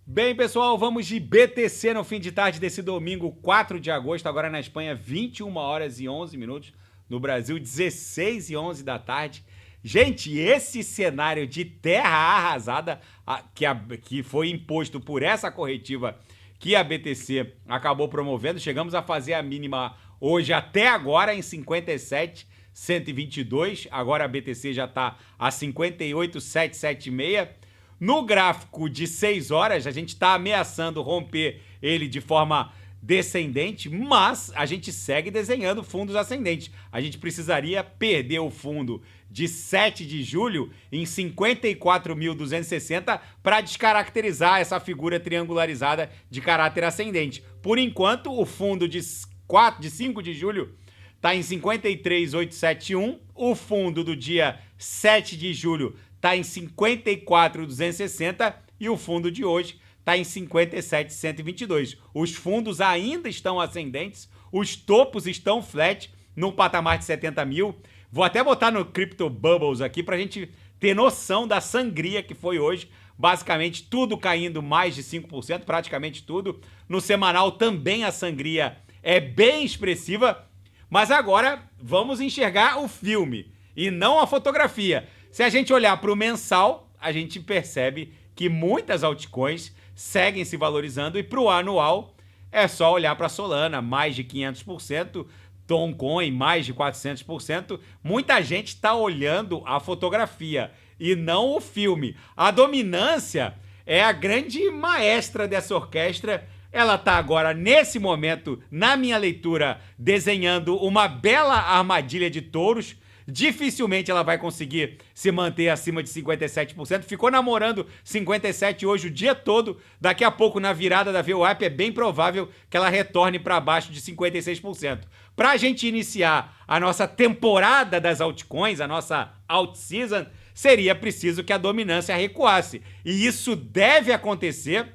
Bem, pessoal, vamos de BTC no fim de tarde desse domingo, 4 de agosto, agora na Espanha, 21 horas e 11 minutos, no Brasil, 16 e 11 da tarde. Gente, esse cenário de terra arrasada que foi imposto por essa corretiva que a BTC acabou promovendo, chegamos a fazer a mínima hoje até agora em 57,122, agora a BTC já está a 58,776. No gráfico de 6 horas, a gente está ameaçando romper ele de forma descendente, mas a gente segue desenhando fundos ascendentes. A gente precisaria perder o fundo de 7 de julho em 54.260 para descaracterizar essa figura triangularizada de caráter ascendente. Por enquanto, o fundo de 5 de julho está em 53.871, o fundo do dia 7 de julho está em 54.260 e o fundo de hoje está em 57.122. Os fundos ainda estão ascendentes, os topos estão flat no patamar de 70 mil. Vou até botar no Crypto Bubbles aqui para a gente ter noção da sangria que foi hoje. Basicamente tudo caindo mais de 5%, praticamente tudo. No semanal também a sangria é bem expressiva, mas agora vamos enxergar o filme e não a fotografia. Se a gente olhar para o mensal, a gente percebe que muitas altcoins seguem se valorizando e para o anual é só olhar para a Solana, mais de 500%, Toncoin, mais de 400%. Muita gente está olhando a fotografia e não o filme. A dominância é a grande maestra dessa orquestra. Ela está agora, nesse momento, na minha leitura, desenhando uma bela armadilha de touros. Dificilmente ela vai conseguir se manter acima de 57%. Ficou namorando 57% hoje o dia todo. Daqui a pouco, na virada da VWAP, é bem provável que ela retorne para baixo de 56%. Para a gente iniciar a nossa temporada das altcoins, a nossa alt season, seria preciso que a dominância recuasse. E isso deve acontecer.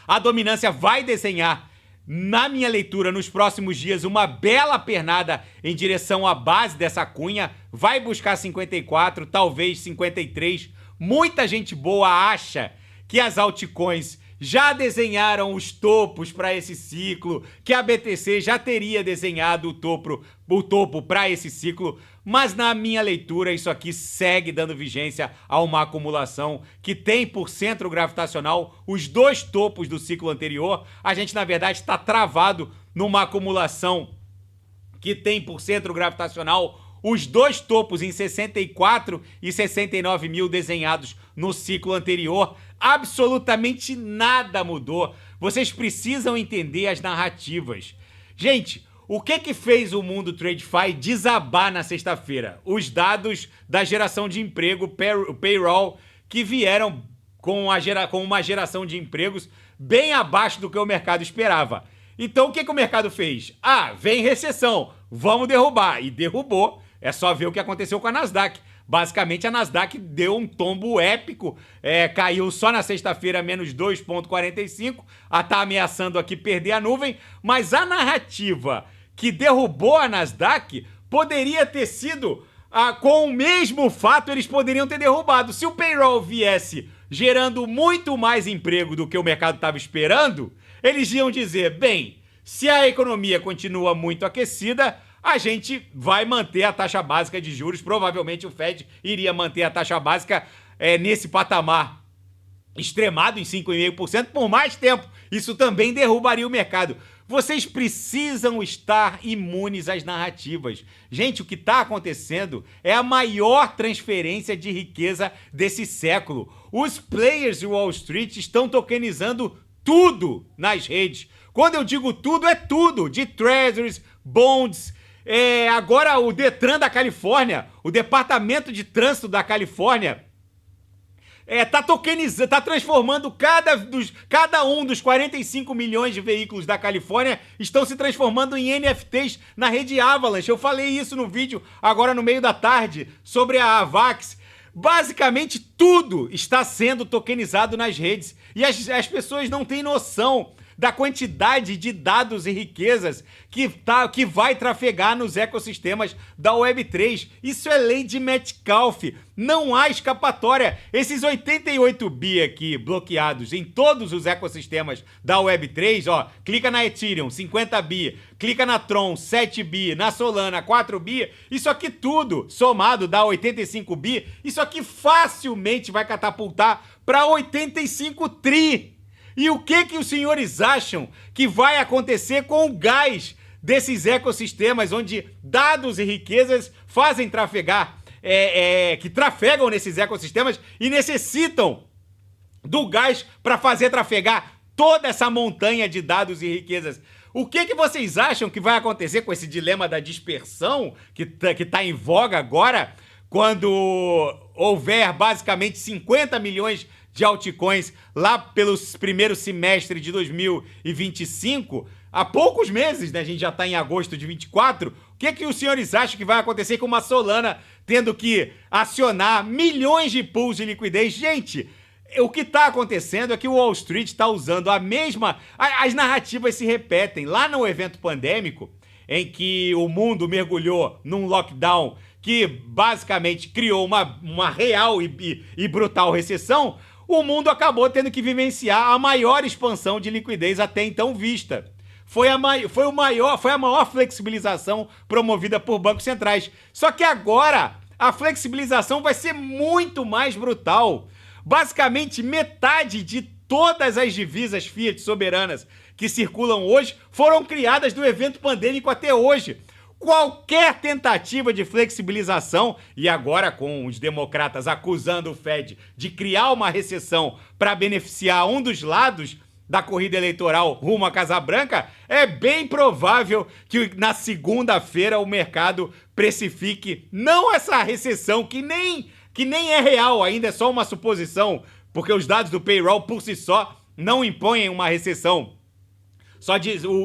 A dominância vai desenhar, na minha leitura, nos próximos dias, uma bela pernada em direção à base dessa cunha. Vai buscar 54, talvez 53. Muita gente boa acha que as altcoins já desenharam os topos para esse ciclo, que a BTC já teria desenhado o topo para esse ciclo, mas na minha leitura isso aqui segue dando vigência a uma acumulação que tem por centro gravitacional os dois topos do ciclo anterior. A gente, na verdade, está travado numa acumulação que tem por centro gravitacional os dois topos em 64 e 69 mil desenhados no ciclo anterior. Absolutamente nada mudou. Vocês precisam entender as narrativas. Gente, o que fez o mundo TradeFi desabar na sexta-feira? Os dados da geração de emprego, o payroll, que vieram com uma geração de empregos bem abaixo do que o mercado esperava. Então, o que o mercado fez? Vem recessão, vamos derrubar. E derrubou. É só ver o que aconteceu com a Nasdaq. Basicamente, a Nasdaq deu um tombo épico, caiu só na sexta-feira menos 2,45, está ameaçando aqui perder a nuvem, mas a narrativa que derrubou a Nasdaq poderia ter sido, com o mesmo fato, eles poderiam ter derrubado. Se o payroll viesse gerando muito mais emprego do que o mercado estava esperando, eles iam dizer, bem, se a economia continua muito aquecida, a gente vai manter a taxa básica de juros. Provavelmente o Fed iria manter a taxa básica nesse patamar extremado em 5,5% por mais tempo. Isso também derrubaria o mercado. Vocês precisam estar imunes às narrativas. Gente, o que está acontecendo é a maior transferência de riqueza desse século. Os players de Wall Street estão tokenizando tudo nas redes. Quando eu digo tudo, é tudo. De treasuries, bonds. Agora o Detran da Califórnia, o Departamento de Trânsito da Califórnia, tá tokenizando, tá transformando cada um dos 45 milhões de veículos da Califórnia estão se transformando em NFTs na rede Avalanche. Eu falei isso no vídeo agora no meio da tarde sobre a Avax. Basicamente tudo está sendo tokenizado nas redes e as pessoas não têm noção da quantidade de dados e riquezas que vai trafegar nos ecossistemas da Web3. Isso é lei de Metcalfe. Não há escapatória. Esses 88 bi aqui bloqueados em todos os ecossistemas da Web3, ó, clica na Ethereum, 50 bi, clica na Tron, 7 bi, na Solana, 4 bi, isso aqui tudo somado dá 85 bi, isso aqui facilmente vai catapultar para 85 tri. E o que os senhores acham que vai acontecer com o gás desses ecossistemas onde dados e riquezas fazem trafegar, que trafegam nesses ecossistemas e necessitam do gás para fazer trafegar toda essa montanha de dados e riquezas? O que vocês acham que vai acontecer com esse dilema da dispersão que tá em voga agora, quando houver basicamente 50 milhões de altcoins lá pelos primeiros semestres de 2025, há poucos meses, né? A gente já está em agosto de 24. O que os senhores acham que vai acontecer com uma Solana tendo que acionar milhões de pools de liquidez? Gente, o que está acontecendo é que o Wall Street está usando a mesma... As narrativas se repetem. Lá no evento pandêmico, em que o mundo mergulhou num lockdown que basicamente criou uma real e brutal recessão, o mundo acabou tendo que vivenciar a maior expansão de liquidez até então vista. Foi a maior flexibilização promovida por bancos centrais. Só que agora a flexibilização vai ser muito mais brutal. Basicamente, metade de todas as divisas fiat soberanas que circulam hoje foram criadas do evento pandêmico até hoje. Qualquer tentativa de flexibilização, e agora com os democratas acusando o Fed de criar uma recessão para beneficiar um dos lados da corrida eleitoral rumo à Casa Branca, é bem provável que na segunda-feira o mercado precifique não essa recessão que nem é real, ainda é só uma suposição, porque os dados do payroll por si só não impõem uma recessão.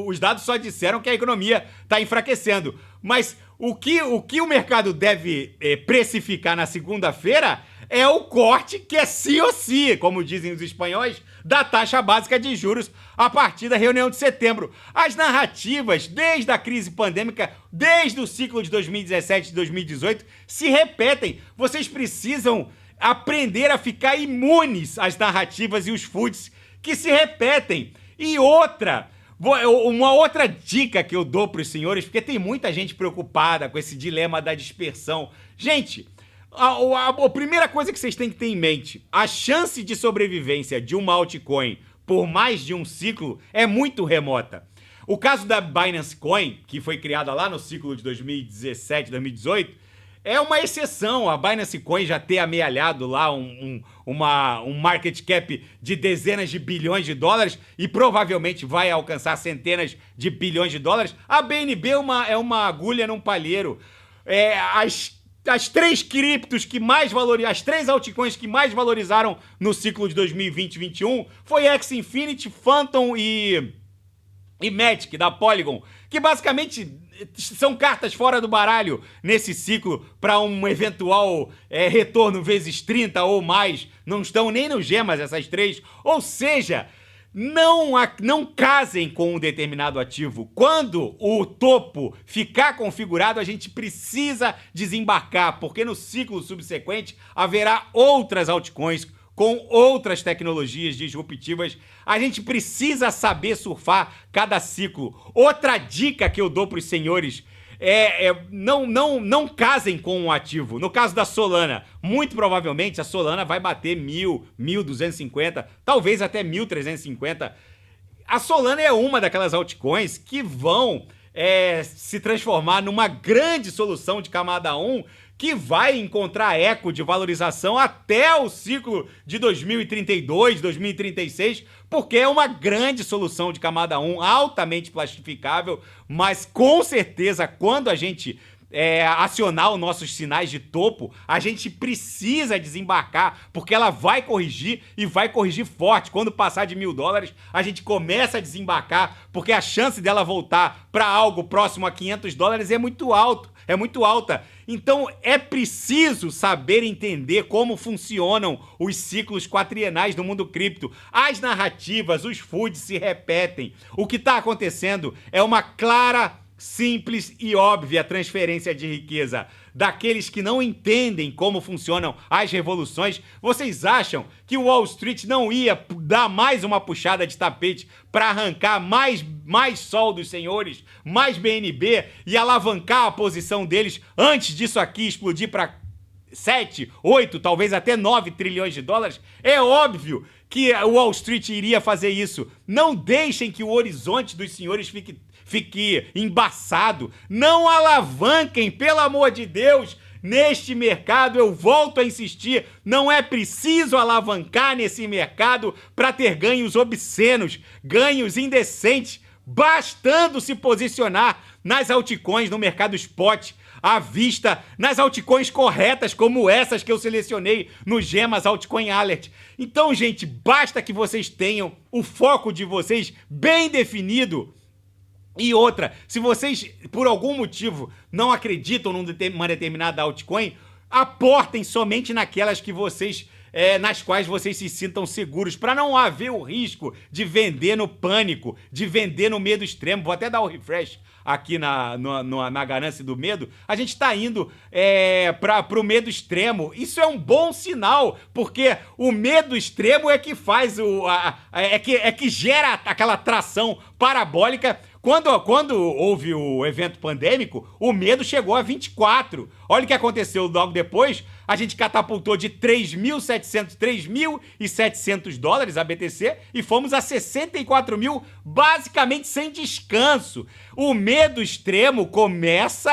Os dados só disseram que a economia está enfraquecendo. Mas o que o mercado deve precificar na segunda-feira é o corte, que é sim ou sim, como dizem os espanhóis, da taxa básica de juros a partir da reunião de setembro. As narrativas, desde a crise pandêmica, desde o ciclo de 2017 e 2018, se repetem. Vocês precisam aprender a ficar imunes às narrativas e os foods que se repetem. E uma outra dica que eu dou para os senhores, porque tem muita gente preocupada com esse dilema da dispersão. Gente, a primeira coisa que vocês têm que ter em mente, a chance de sobrevivência de uma altcoin por mais de um ciclo é muito remota. O caso da Binance Coin, que foi criada lá no ciclo de 2017, 2018, é uma exceção. A Binance Coin já ter amealhado lá um market cap de dezenas de bilhões de dólares e provavelmente vai alcançar centenas de bilhões de dólares. A BNB é uma agulha num palheiro. As três criptos que mais valorizaram, as três altcoins que mais valorizaram no ciclo de 2020 e 2021 foi X-Infinity, Phantom e Matic, da Polygon, que basicamente são cartas fora do baralho nesse ciclo para um eventual retorno vezes 30 ou mais. Não estão nem no gemas essas três. Ou seja, não casem com um determinado ativo. Quando o topo ficar configurado, a gente precisa desembarcar, porque no ciclo subsequente haverá outras altcoins com outras tecnologias disruptivas. A gente precisa saber surfar cada ciclo. Outra dica que eu dou para os senhores não casem com um ativo. No caso da Solana, muito provavelmente a Solana vai bater 1.000, 1.250, talvez até 1.350. A Solana é uma daquelas altcoins que vão se transformar numa grande solução de camada 1, que vai encontrar eco de valorização até o ciclo de 2032, 2036, porque é uma grande solução de camada 1, altamente plastificável, mas com certeza quando a gente acionar os nossos sinais de topo, a gente precisa desembarcar, porque ela vai corrigir e vai corrigir forte. Quando passar de $1.000, a gente começa a desembarcar, porque a chance dela voltar para algo próximo a $500 é muito alto. é muito alta. Então é preciso saber entender como funcionam os ciclos quatrienais do mundo cripto. As narrativas, os foods se repetem. O que está acontecendo é uma clara, simples e óbvia transferência de riqueza daqueles que não entendem como funcionam as revoluções. Vocês acham que o Wall Street não ia dar mais uma puxada de tapete para arrancar mais sol dos senhores, mais BNB e alavancar a posição deles antes disso aqui explodir para 7, 8, talvez até 9 trilhões de dólares? É óbvio que o Wall Street iria fazer isso. Não deixem que o horizonte dos senhores fique embaçado. Não alavanquem, pelo amor de Deus, neste mercado. Eu volto a insistir, não é preciso alavancar nesse mercado para ter ganhos obscenos, ganhos indecentes, bastando se posicionar nas altcoins no mercado spot, à vista, nas altcoins corretas, como essas que eu selecionei no Gemas Altcoin Alert. Então, gente, basta que vocês tenham o foco de vocês bem definido. E outra, se vocês, por algum motivo, não acreditam numa determinada altcoin, aportem somente naquelas que vocês, nas quais vocês se sintam seguros, para não haver o risco de vender no pânico, de vender no medo extremo. Vou até dar o refresh aqui na ganância do medo. A gente está indo para o medo extremo. Isso é um bom sinal, porque o medo extremo é que faz que gera aquela tração parabólica. Quando houve o evento pandêmico, o medo chegou a 24. Olha o que aconteceu logo depois. A gente catapultou de 3.700 dólares a BTC e fomos a 64 mil, basicamente sem descanso. O medo extremo começa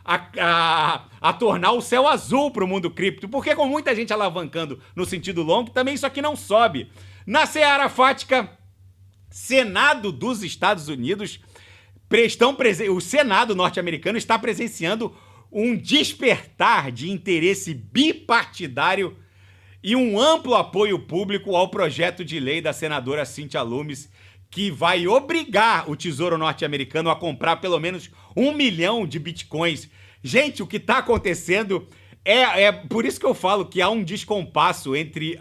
a tornar o céu azul para o mundo cripto, porque com muita gente alavancando no sentido longo, também isso aqui não sobe. Na seara fática, Senado dos Estados Unidos, o Senado norte-americano está presenciando um despertar de interesse bipartidário e um amplo apoio público ao projeto de lei da senadora Cynthia Lummis, que vai obrigar o Tesouro norte-americano a comprar pelo menos 1 milhão de bitcoins. Gente, o que está acontecendo é por isso que eu falo que há um descompasso entre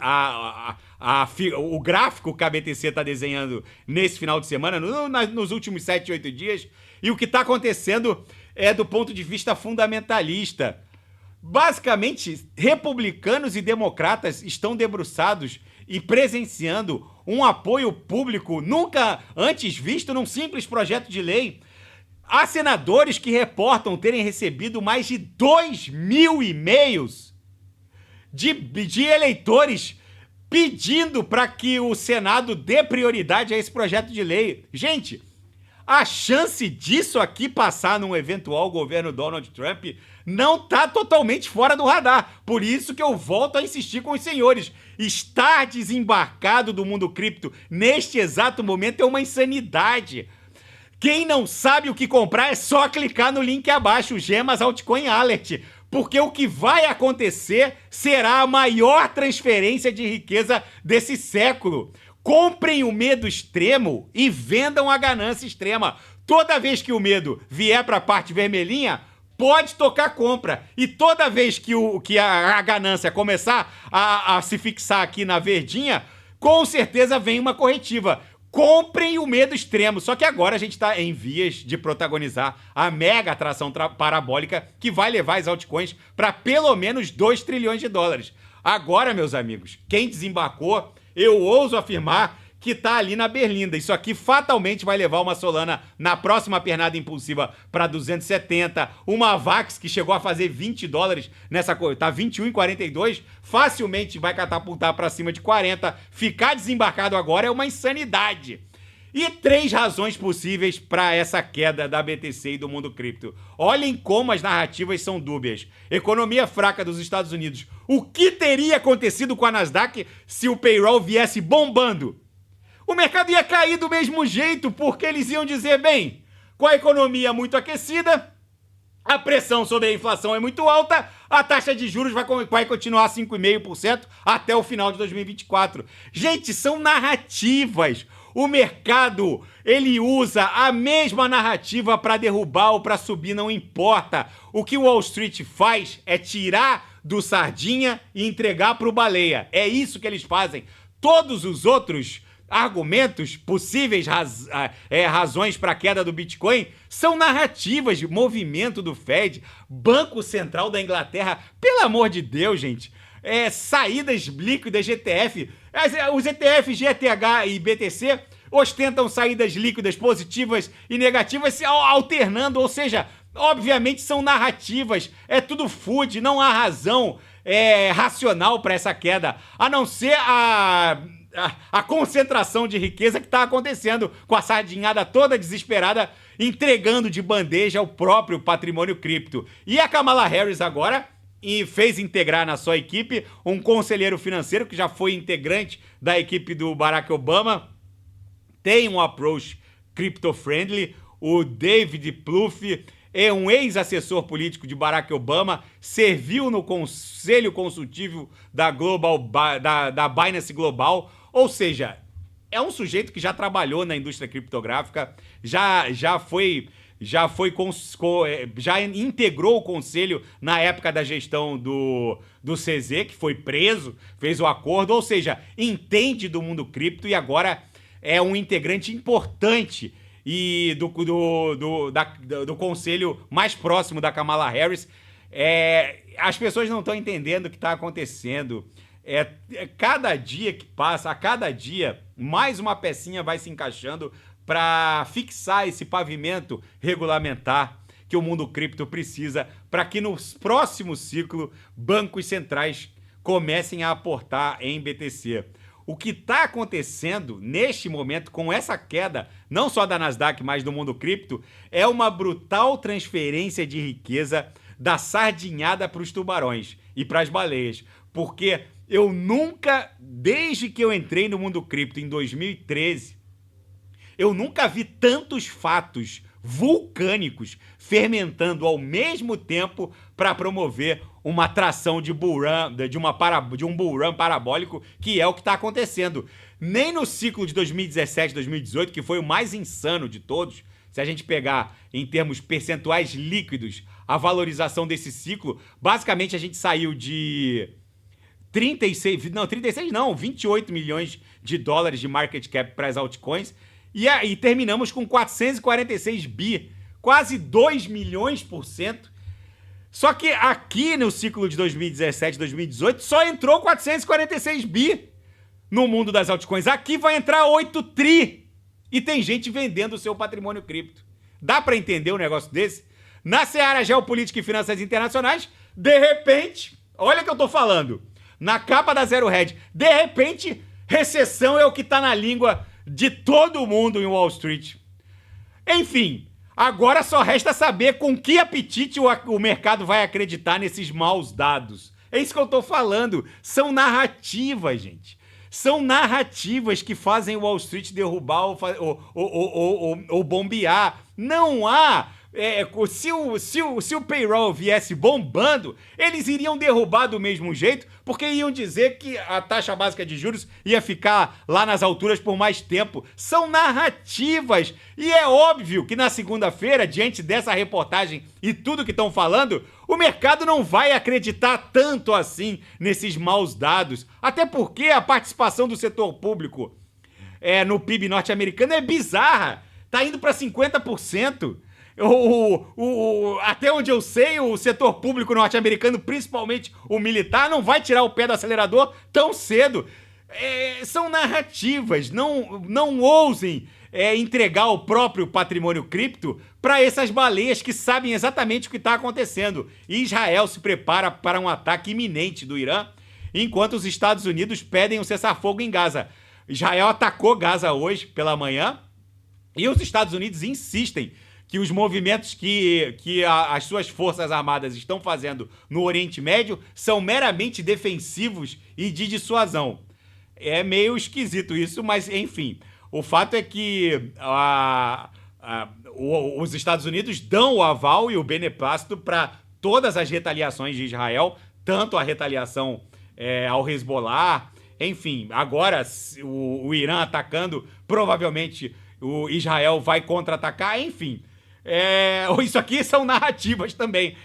o gráfico que a BTC está desenhando nesse final de semana, nos últimos 7, 8 dias, e o que está acontecendo do ponto de vista fundamentalista. Basicamente, republicanos e democratas estão debruçados e presenciando um apoio público nunca antes visto num simples projeto de lei. Há senadores que reportam terem recebido mais de 2.000 e-mails de eleitores pedindo para que o Senado dê prioridade a esse projeto de lei. Gente, a chance disso aqui passar num eventual governo Donald Trump não está totalmente fora do radar. Por isso que eu volto a insistir com os senhores. Estar desembarcado do mundo cripto neste exato momento é uma insanidade. Quem não sabe o que comprar é só clicar no link abaixo, o Gemas Altcoin Alert, porque o que vai acontecer será a maior transferência de riqueza desse século. Comprem o medo extremo e vendam a ganância extrema. Toda vez que o medo vier para a parte vermelhinha, pode tocar compra. E toda vez que a ganância começar a se fixar aqui na verdinha, com certeza vem uma corretiva. Comprem o medo extremo. Só que agora a gente está em vias de protagonizar a mega atração parabólica que vai levar as altcoins para pelo menos 2 trilhões de dólares. Agora, meus amigos, quem desembarcou, eu ouso afirmar que está ali na berlinda. Isso aqui fatalmente vai levar uma Solana na próxima pernada impulsiva para 270. Uma Avax que chegou a fazer 20 dólares nessa coisa, tá 21,42, facilmente vai catapultar para cima de 40. Ficar desembarcado agora é uma insanidade. E 3 razões possíveis para essa queda da BTC e do mundo cripto. Olhem como as narrativas são dúbias. Economia fraca dos Estados Unidos. O que teria acontecido com a Nasdaq se o payroll viesse bombando? O mercado ia cair do mesmo jeito, porque eles iam dizer, bem, com a economia muito aquecida, a pressão sobre a inflação é muito alta, a taxa de juros vai continuar 5,5% até o final de 2024. Gente, são narrativas. O mercado, ele usa a mesma narrativa para derrubar ou para subir, não importa. O que o Wall Street faz é tirar do sardinha e entregar para o baleia. É isso que eles fazem. Todos os outros argumentos, possíveis razões para a queda do Bitcoin, são narrativas de movimento do Fed, Banco Central da Inglaterra. Pelo amor de Deus, gente. Saídas líquidas ETF. Os ETFs GTH e BTC ostentam saídas líquidas positivas e negativas se alternando, ou seja, obviamente são narrativas, é tudo food, não há razão racional para essa queda, a não ser a concentração de riqueza que está acontecendo com a sardinhada toda desesperada, entregando de bandeja o próprio patrimônio cripto. E a Kamala Harris agora fez integrar na sua equipe um conselheiro financeiro que já foi integrante da equipe do Barack Obama, tem um approach crypto-friendly. O David Plouffe é um ex-assessor político de Barack Obama, serviu no conselho consultivo da Binance Global, ou seja, é um sujeito que já trabalhou na indústria criptográfica, já integrou o conselho na época da gestão do CZ, que foi preso, fez o acordo, ou seja, entende do mundo cripto e agora é um integrante importante e do conselho mais próximo da Kamala Harris. As pessoas não estão entendendo o que está acontecendo. Cada dia que passa, a cada dia, mais uma pecinha vai se encaixando para fixar esse pavimento regulamentar que o mundo cripto precisa para que no próximo ciclo bancos centrais comecem a aportar em BTC. O que está acontecendo neste momento com essa queda, não só da Nasdaq, mas do mundo cripto, é uma brutal transferência de riqueza da sardinhada para os tubarões e para as baleias. Porque eu nunca, desde que eu entrei no mundo cripto em 2013, eu nunca vi tantos fatos vulcânicos fermentando ao mesmo tempo para promover uma atração de bull run, de um bull run parabólico, que é o que está acontecendo. Nem no ciclo de 2017, 2018, que foi o mais insano de todos, se a gente pegar em termos percentuais líquidos a valorização desse ciclo, basicamente a gente saiu de 28 milhões de dólares de market cap para as altcoins e terminamos com 446 bi, quase 2 milhões por cento. Só que aqui no ciclo de 2017, 2018, só entrou 446 bi no mundo das altcoins. Aqui vai entrar 8 tri. E tem gente vendendo o seu patrimônio cripto. Dá para entender um negócio desse? Na seara geopolítica e finanças internacionais, de repente, olha o que eu tô falando, na capa da Zero Hedge, de repente, recessão é o que tá na língua de todo mundo em Wall Street. Enfim, agora só resta saber com que apetite o mercado vai acreditar nesses maus dados. É isso que eu tô falando. São narrativas, gente. São narrativas que fazem o Wall Street derrubar ou bombear. Não há... Se o payroll viesse bombando, eles iriam derrubar do mesmo jeito, porque iam dizer que a taxa básica de juros ia ficar lá nas alturas por mais tempo. São narrativas. E é óbvio que na segunda-feira, diante dessa reportagem e tudo que estão falando, o mercado não vai acreditar tanto assim nesses maus dados. Até porque a participação do setor público no PIB norte-americano é bizarra. Tá indo para 50%. Até onde eu sei, o setor público norte-americano, principalmente o militar, não vai tirar o pé do acelerador tão cedo. São narrativas. Não ousem entregar o próprio patrimônio cripto para essas baleias que sabem exatamente o que está acontecendo. E Israel se prepara para um ataque iminente do Irã, enquanto os Estados Unidos pedem um cessar-fogo em Gaza. Israel atacou Gaza hoje pela manhã e os Estados Unidos insistem que os movimentos que as suas forças armadas estão fazendo no Oriente Médio são meramente defensivos e de dissuasão. É meio esquisito isso, mas enfim. O fato é que os Estados Unidos dão o aval e o beneplácito para todas as retaliações de Israel, tanto a retaliação ao Hezbollah Enfim, agora o Irã atacando, provavelmente o Israel vai contra-atacar, enfim. Isso aqui são narrativas também.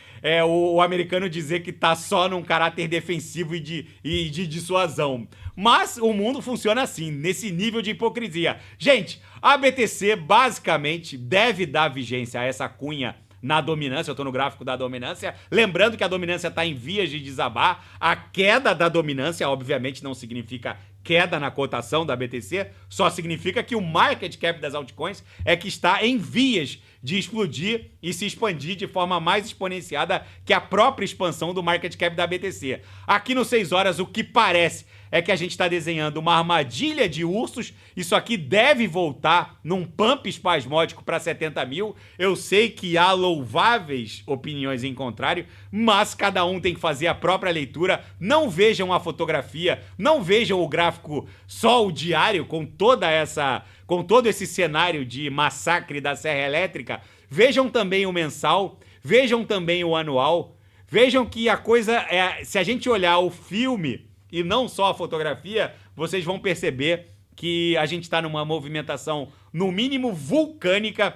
O americano dizer que tá só num caráter defensivo e de dissuasão. Mas o mundo funciona assim, nesse nível de hipocrisia. Gente, a BTC basicamente deve dar vigência a essa cunha na dominância. Eu tô no gráfico da dominância. Lembrando que a dominância tá em vias de desabar. A queda da dominância, obviamente, não significa queda na cotação da BTC, só significa que o market cap das altcoins é que está em vias de explodir e se expandir de forma mais exponenciada que a própria expansão do market cap da BTC. Aqui no 6 horas, o que parece é que a gente está desenhando uma armadilha de ursos. Isso aqui deve voltar num pump espasmódico para 70 mil. Eu sei que há louváveis opiniões em contrário, mas cada um tem que fazer a própria leitura. Não vejam a fotografia, não vejam o gráfico só o diário com todo esse cenário de massacre da Serra Elétrica. Vejam também o mensal, vejam também o anual. Vejam que a coisa se a gente olhar o filme e não só a fotografia, vocês vão perceber que a gente está numa movimentação, no mínimo, vulcânica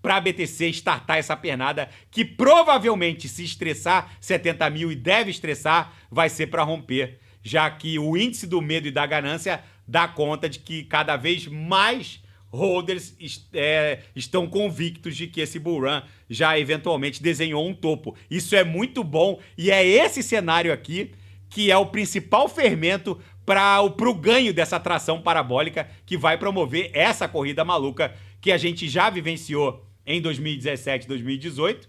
para a BTC startar essa pernada, que provavelmente, se estressar 70 mil, e deve estressar, vai ser para romper, já que o índice do medo e da ganância dá conta de que cada vez mais holders estão convictos de que esse bull run já eventualmente desenhou um topo. Isso é muito bom e é esse cenário aqui que é o principal fermento para o ganho dessa tração parabólica que vai promover essa corrida maluca que a gente já vivenciou em 2017 e 2018,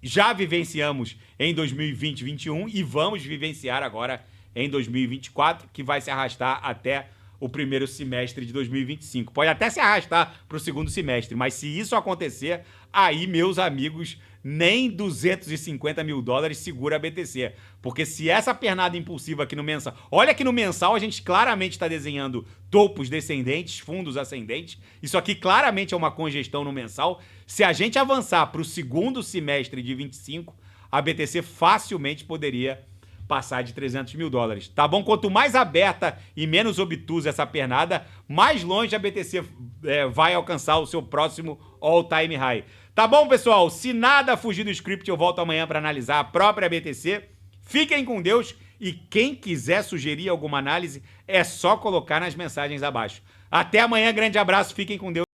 já vivenciamos em 2020 e 2021 e vamos vivenciar agora em 2024, que vai se arrastar até o primeiro semestre de 2025. Pode até se arrastar para o segundo semestre, mas se isso acontecer, aí, meus amigos, nem 250 mil dólares segura a BTC. Porque se essa pernada impulsiva aqui no mensal... Olha que no mensal a gente claramente está desenhando topos descendentes, fundos ascendentes. Isso aqui claramente é uma congestão no mensal. Se a gente avançar para o segundo semestre de 25, a BTC facilmente poderia passar de 300 mil dólares, tá bom? Quanto mais aberta e menos obtusa essa pernada, mais longe a BTC vai alcançar o seu próximo all-time high. Tá bom, pessoal? Se nada fugir do script, eu volto amanhã para analisar a própria BTC. Fiquem com Deus e quem quiser sugerir alguma análise, é só colocar nas mensagens abaixo. Até amanhã, grande abraço, fiquem com Deus.